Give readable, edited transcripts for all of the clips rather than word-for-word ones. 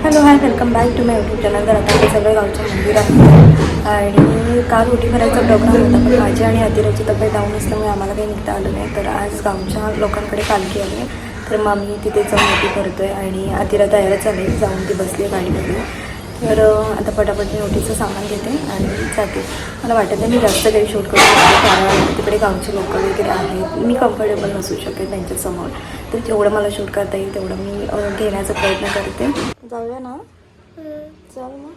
Hello hi welcome back to my YouTube channel. तर आता आम्ही सगळं गावच्या मंदिरात आणि काल उटी भरायचा प्रोग्राम होता, पण माझी आणि अतिराची तब्येत डाऊन असल्यामुळे आम्हाला काही निघता आलं नाही. तर आज गावच्या लोकांकडे पालखी आली आहे, तर मग आम्ही तिथे जाऊन उटी भरतो आहे आणि अतिरा तयार झाली, जाऊन ती बसली आहे गाडीमध्ये. तर आता पटापट मी ओटीचं सामान घेते आणि जाते. मला वाटत नाही मी जास्त काही शूट करू शकते, कारण तिकडे गावचे लोक वगैरे आहेत, मी कम्फर्टेबल नसू शकते त्यांच्यासमोर. तर जेवढं मला शूट करता येईल तेवढं मी घेण्याचा प्रयत्न करते. जाऊया ना, चल मग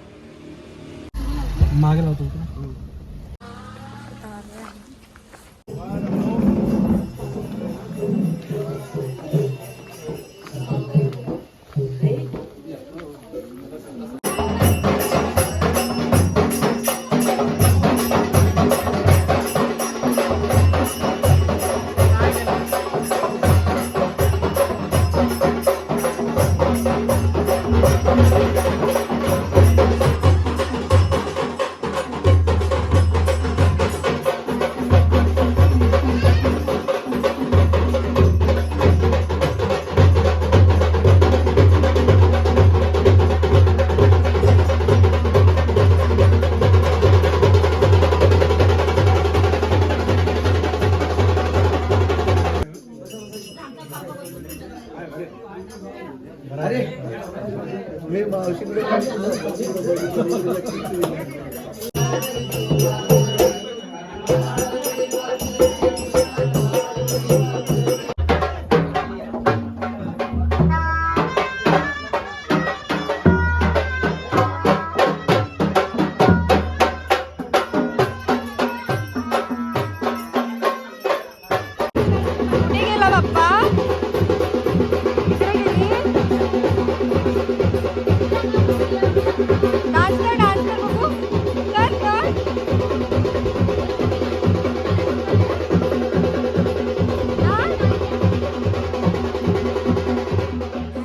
मागे लावतो. अरे मी मावशीकडे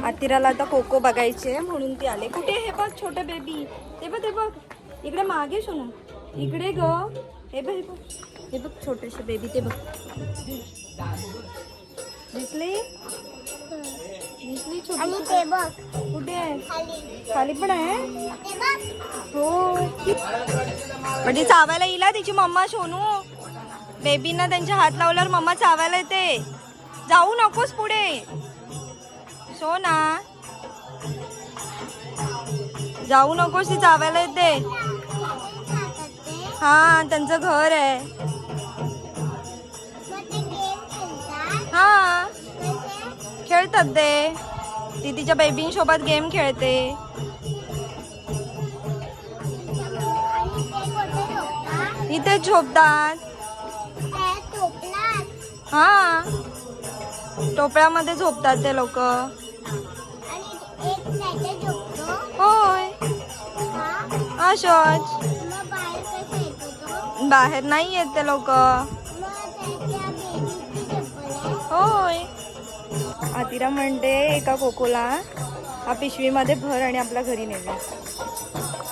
अतिराला आता कोको बघायचे म्हणून ती आले. कुठे हे बघ छोटे बेबी, ते बघ ते बघ इकडे मागे सोनू, इकडे ग, हे बघ हे बघ हे बघ छोटेसे बेबी, ते बघ दिसले दिसली छोटी, ते बघ कुठे आहे, खाली पण आहे हो. म्हणजे चावायला येईल तिची मम्मा सोनू. बेबींना त्यांच्या हात लावल्यावर मम्मा चावायला येते. जाऊ नकोस पुढे सोना, जाऊ नकोस, ती चावायला येते. हा त्यांचं घर आहे. हा खेळतात ते, ती तिच्या बेबींसोबत गेम खेळते. इथे झोपतात. हा टोपळ्यामध्ये झोपतात ते लोक. होय असंच, बाहेर नाही येत ते लोक. होय अतिरा म्हणते एका कोकोला हा पिशवीमध्ये भर आणि आपल्या घरी नेऊया,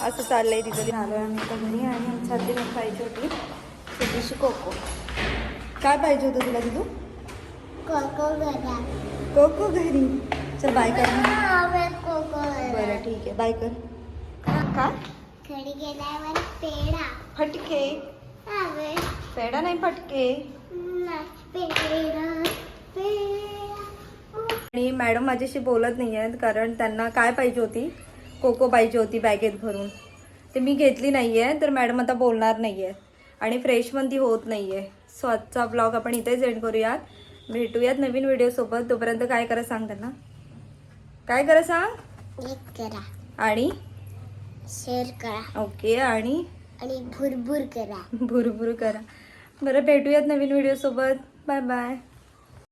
असं चाललंय तिथं. आलोय आम्ही आता घरी आणि आमच्या आतीला पाहिजे होती छोटीशी कोको. काय पाहिजे होतं तुला तिथू? कोको घरी. चल बाय कर. बरं ठीक आहे, बाय कर. का फटके? पेडा नाही फटके. आणि मॅडम माझ्याशी बोलत नाही आहेत, कारण त्यांना काय पाहिजे होती, कोको पाहिजे होती बॅगेत भरून. ते मी घेतली नाही आहे, तर मॅडम आता बोलणार नाही आहे आणि फ्रेश पण ती होत नाही आहे. सो आजचा ब्लॉग आपण इथेच एंड करूयात. भेटूयात नवीन व्हिडिओसोबत. तोपर्यंत काय करा सांग त्यांना, काय करा सांग. लाईक करा आणि शेअर करा. ओके आणि भुरभुर करा. भुरभुर करा. बरं भेटूयात नवीन व्हिडिओसोबत. Bye bye.